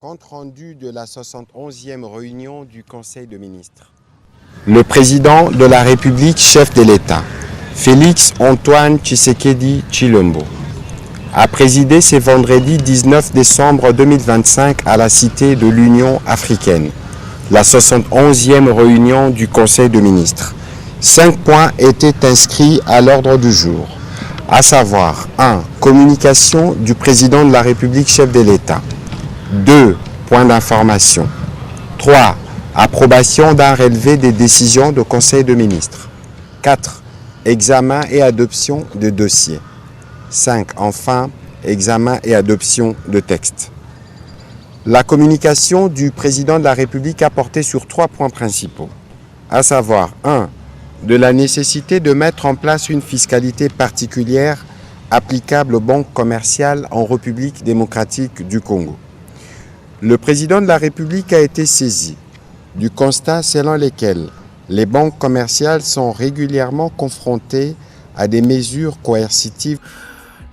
Compte rendu de la 71e réunion du Conseil de ministres. Le président de la République, chef de l'État, Félix Antoine Tshisekedi Tshilombo, a présidé ce vendredi 19 décembre 2025 à la Cité de l'Union africaine, la 71e réunion du Conseil de ministres. 5 points étaient inscrits à l'ordre du jour, à savoir 1. Communication du président de la République, chef de l'État. 2. Points d'information. 3. Approbation d'un relevé des décisions du Conseil de ministres. 4. Examen et adoption de dossiers. 5. Enfin, examen et adoption de textes. La communication du président de la République a porté sur 3 points principaux, à savoir 1. De la nécessité de mettre en place une fiscalité particulière applicable aux banques commerciales en République démocratique du Congo. Le président de la République a été saisi du constat selon lequel les banques commerciales sont régulièrement confrontées à des mesures coercitives.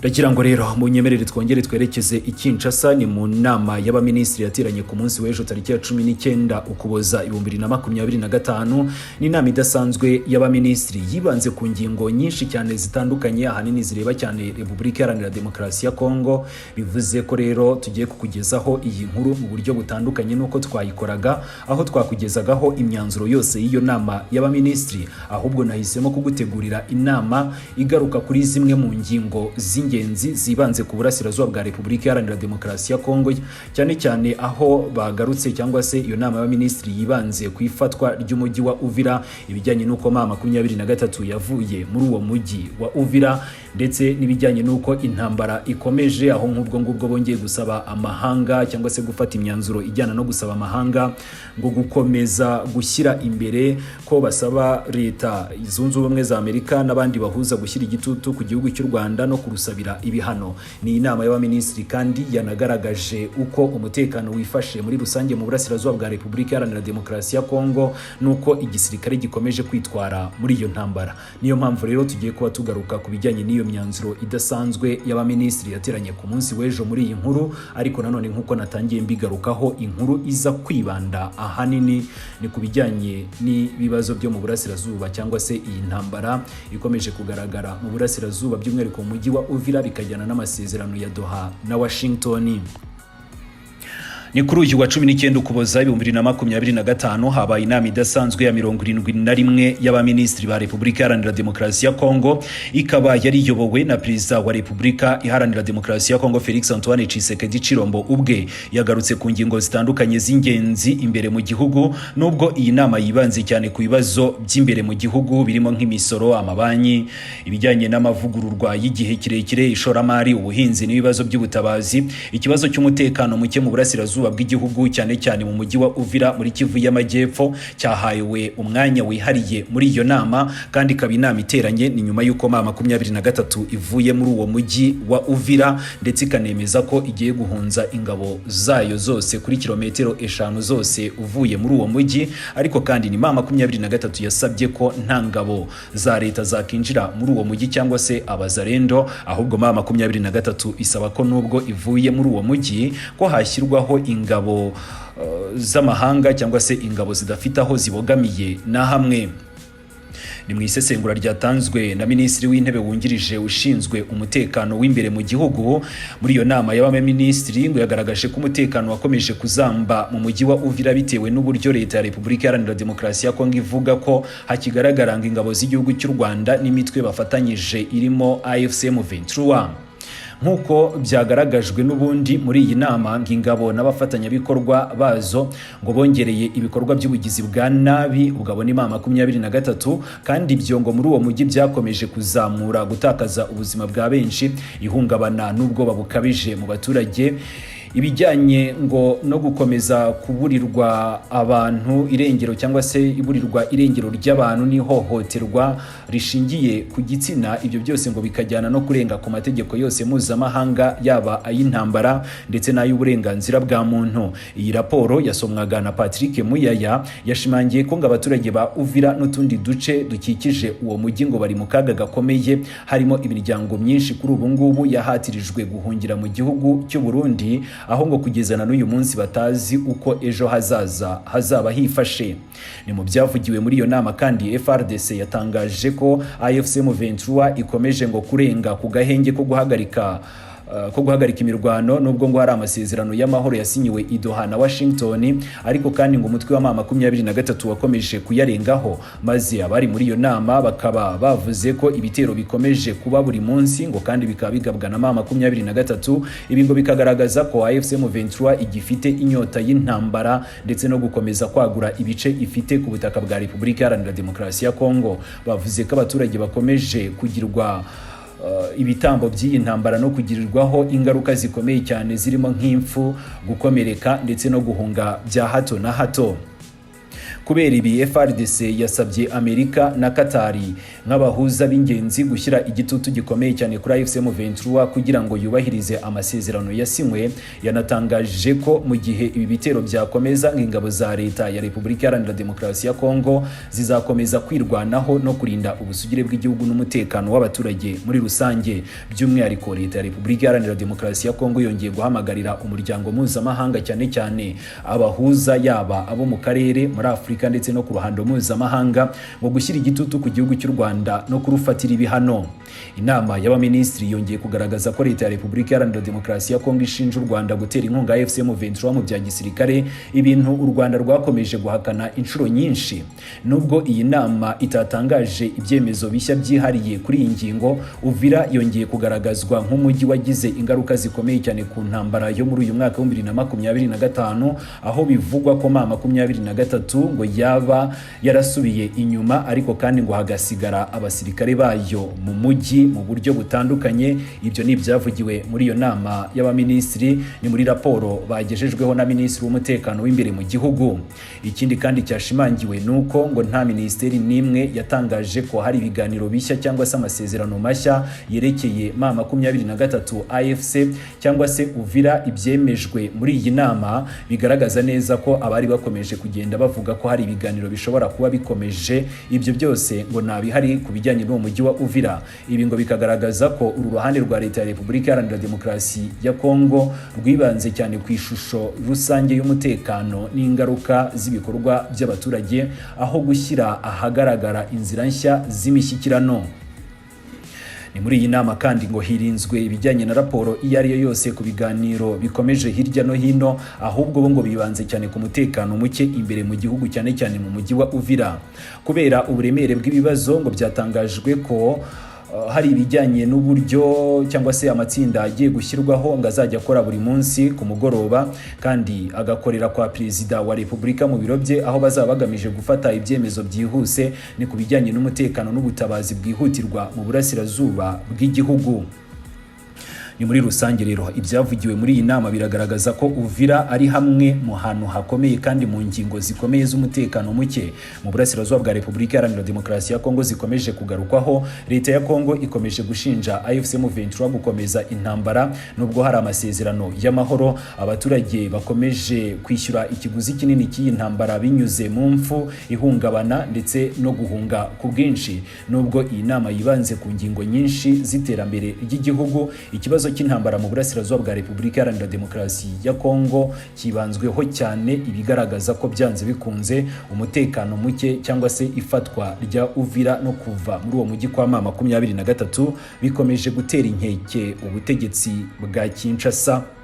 Ndagira ngo rero munyemerere twongere twerekeze i Kinshasa ni mu nama y'abaminisitiri yateranye ku munsi w'ejo tariki ya 19 Ukuboza 2025. Ni nama idasanzwe y'abaminisitiri yibanze ku ngingo nyinshi cyane zitandukanye, ahanini zireba cyane Repubulika Iharanira Demokarasi ya Kongo. Bivuze ko rero tugiye kukugezaho iyi nkuru mu buryo butandukanye nuko twayikoraga, aho twakugezagaho imyanzuro yose y'iyo nama y'abaminisitiri, ahubwo nahisemo kugutegurira inama igaruka kuri zimwe mu ngingo z'ingenzi zibanze ku burasirazuba bwa Repubulika Iharanira Demokarasi ya Kongo, cyane cyane aho bagarutse cyangwa se iyo nama y'abaminisitiri yibanze ku ifatwa ry'umujyi wa Uvira, ibijyanye n'uko mama 23 yavuye muri uwo mujyi wa Uvira, ndetse n'ibijyanye n'uko intambara ikomeje, aho nk'ubwo ngubwo bongeye gusaba amahanga cyangwa se gufata imyanzuro ijyana no gusaba amahanga ngo gukomeza gushyira imbere ko basaba leta zunze ubumwe za Amerika n'abandi bahuza gushyira igitutu ku gihugu cy'u Rwanda no kurusabira ibihano. Ni inama y'abaminisitiri kandi yanagaragaje uko umutekano wifashe muri rusange mu burasirazuba bwa Repubulika Iharanira Demokarasi ya Kongo, nuko igisirikare gikomeje kwitwara muri iyo ntambara. Niyo mpamvu rero tugiye kuba tugaruka ku bijyanye n'iyo myanzuro idasanzwe y'abaminisitiri yateranye ku munsi w'ejo muri iyi nkuru, ariko nanone nk'uko natangiye mbigarukaho, inkuru iza kwibanda ahanini ni ku bijyanye n'ibibazo byo mu burasirazuba cyangwa se iyi ntambara ikomeje kugaragara mu burasirazuba by'umwihariko mu mujyi wa Uvira, bikajyana n'amasezerano ya Doha na Washington. Ni kuri uyu wa 19 Ukuboza 2025 habaye inama idasanzwe ya 71 y'abaminisitiri ba Repubulika Iharanira Demokarasi ya Kongo, ikaba yari iyobowe na Perezida wa Repubulika Iharanira Demokarasi ya Kongo Félix Antoine Tshisekedi Tshilombo. Ubwe yagarutse ku ngingo zitandukanye z'ingenzi imbere mu gihugu, nubwo iyi nama yibanze cyane ku bibazo by'imbere mu gihugu birimo nk'imisoro, amabanki, ibijyanye n'amavugururwa y'igihe kirekire, ishoramari, ubuhinzi n'ibibazo by'ubutabazi. Ikibazo cy'umutekano muke mu burasirazuba bw'igihugu cyane cyane mu mujyi wa Uvira muri Kivu y'Amajyepfo cyahawe umwanya wihariye muri iyo nama, kandi ikaba inama iteranye ni nyuma y'uko mama 23 ivuye muri uwo mujyi wa Uvira, ndetse ikanemeza ko igiye guhunza ingabo zayo zose kuri kilometero 5 zose uvuye muri uwo mujyi. Ariko kandi ni mama 23 yasabye ko nta ngabo za leta zakinjira muri uwo mujyi cyangwa se abazarendo, ahubwo mama 23 isaba ko nubwo ivuye muri uwo mujyi ko hashyirwaho ingabo z'amahanga cyangwa se ingabo zidafite aho zibogamiye na hamwe. Ni mu isesengura ryatanzwe na Minisitiri w'Intebe wungirije ushinzwe umutekano w'imbere mu gihugu. Muri iyo nama y'abaminisitiri ngo yagaragaje ko umutekano wakomeje kuzamba mu mujyi wa Uvira bitewe n'uburyo leta ya Repubulika Iharanira Demokarasi ya Kongo ivuga ko hakigaragara ngo ingabo z'igihugu cy'u Rwanda n'imitwe bafatanyije irimo AFC M23. Nkuko byagaragajwe n'ubundi muri iyi nama, ngingabo n'abafatanyabikorwa bazo ngo bongereye ibikorwa by'ubugizi bwa nabi ubwo ni mama 23, kandi ibyo ngo muri uwo mujyi byakomeje kuzamura gutakaza ubuzima bwa benshi, ihungabana n'ubwoba bukabije mu baturage, ibijyanye ngo no gukomeza kuburirwa abantu irengero cyangwa se iburirwa irengero ry'abantu n'ihohoterwa rishingiye ku gitsina. Ibyo byose ngo bikajyana no kurenga ku mategeko yose mpuzamahanga, yaba ay'intambara ndetse n'ay'uburenganzira bwa muntu. Iyi raporo yasomwaga na Patrick Muyaya yashimangiye ko ngo abaturage ba Uvira n'utundi duce dukikije uwo mujyi ngo bari mu kaga gakomeye, harimo imiryango myinshi kuri ubu ngubu yahatirijwe guhungira mu gihugu cy'u Burundi, aho ngo kugezana n'uyu munsi batazi uko ejo hazaza hazaba hifashe. Ni mu byavugiwe muri iyo nama kandi FARDC yatangaje ko AFC M23 ikomeje ngo kurenga ku gahenge ko guhagarika imirwano, nubwo ngo hari amasezerano y'amahoro yasinyiwe i Doha na Washington, ariko kandi ngo umutwe wa M23 wakomeje kuyarengaho, maze abari muri iyo nama bakaba bavuze ko ibitero bikomeje kuba buri munsi ngo kandi bikaba bigabwa na M23. Ibi ngo bikagaragaza ko AFC M23 igifite inyota y'intambara ndetse no gukomeza kwagura ibice ifite ku butaka bwa Repubulika Iharanira Demokarasi ya Kongo. Bavuze ko abaturage bakomeje kugirwa ibitambo by'iyi ntambara no kugirirwaho ingaruka zikomeye cyane zirimo nk'impfu, gukomereka ndetse no guhunga bya hato na hato. Kubera ibi FARDC yasabye Amerika na Katari nk'abahuza b'ingenzi gushyira igitutu gikomeye cyane kuri AFC M23 kugira ngo yubahirize amasezerano yasinywe. Yanatangaje ko mu gihe ibi bitero byakomeza, ingabo za leta ya Repubulika Iharanira Demokarasi ya Kongo zizakomeza kwirwanaho no kurinda ubusugire bw'igihugu n'umutekano w'abaturage muri rusange. By'umwihariko leta ya Repubulika Iharanira Demokarasi ya Kongo yongeye guhamagarira umuryango mpuzamahanga cyane cyane abahuza, yaba abo mu karere, muri Afurika ndetse no ku ruhando mpuzamahanga, ngo gushyira igitutu ku gihugu cy'u Rwanda no kurufatira ibihano. Inama y'abaminisitiri yongeye kugaragaza ko leta ya Repubulika Iharanira Demokarasi ya Kongo ishinja u Rwanda gutera inkunga AFC M23 mu bya gisirikare, ibintu u Rwanda rwakomeje guhakana inshuro nyinshi. Nubwo iyi nama itatangaje ibyemezo bishya byihariye kuri iyi ngingo, Uvira yongeye kugaragazwa nk'umujyi wagize ingaruka zikomeye cyane ku ntambara yo muri uyu mwaka wa 2025, aho bivugwa ko M23 ngo yaba yarasubiye inyuma, ariko kandi ngo hagasigara abasirikare bayo mu mujyi mu buryo butandukanye. Ibyo ni ibyavugiwe muri iyo nama y'abaminisitiri, ni muri raporo bagejejweho na minisitiri w'umutekano w'imbere mu gihugu. Ikindi kandi cyashimangiwe nuko ngo nta minisiteri n'imwe yatangaje ko hari ibiganiro bishya cyangwa se amasezerano mashya yerekeye M23 AFC cyangwa se Uvira. Ibyemejwe muri iyi nama bigaragaza neza ko abari bakomeje kugenda bavuga ko hari ibiganiro bishobora kuba bikomeje, ibyo byose ngo nabihari ku bijyanye n'uwo mujyi wa Uvira. Ibi ngo bikagaragaza ko uru ruhande rwa leta ya Repubulika Iharanira Demokarasi ya Kongo rwibanze cyane ku ishusho rusange y'umutekano n'ingaruka z'ibikorwa by'abaturage, aho gushyira ahagaragara inzira nshya z'imishyikirano. Ni muri iyi nama kandi ngo hirinzwe ibijyanye na raporo iyo ari yo yose ku biganiro bikomeje hirya no hino, ahubwo bo ngo bibanze cyane ku mutekano muke imbere mu gihugu, cyane cyane mu mujyi wa Uvira. Kubera uburemere bw'ibibazo ngo byatangajwe ko hari ibijyanye n'uburyo cyangwa se amatsinda agiye gushyirwaho ngo azajya akora buri munsi ku mugoroba, kandi agakorera kwa Perezida wa Repubulika mu biro bye, aho bazaba bagamije gufata ibyemezo byihuse ni ku bijyanye n'umutekano n'ubutabazi bwihutirwa mu burasirazuba bw'igihugu. Ni muri rusange rero ibyavugiwe muri iyi nama biragaragaza ko Uvira ari hamwe mu hantu hakomeye kandi mu ngingo zikomeye z'umutekano muke mu burasirazuba bwa Repubulika Iharanira Demokarasi ya Kongo zikomeje kugarukwaho. Leta ya Kongo ikomeje gushinja AFC M23 gukomeza intambara, nubwo hari amasezerano y'amahoro. Abaturage bakomeje kwishyura ikiguzi kinini cy'iyi ntambara binyuze mu mfu, ihungabana ndetse no guhunga ku bwinshi. Nubwo iyi nama yibanze ku ngingo nyinshi z'iterambere ry'igihugu, ikibazo cy'intambara mu burasirazuba bwa Repubulika Iharanira Demokarasi ya Kongo kibanzweho cyane, ibigaragaza ko byanze bikunze umutekano muke cyangwa se ifatwa rya Uvira no kuva muri uwo mujyi kwa M23 bikomeje gutera inkeke ubutegetsi bwa Kinshasa.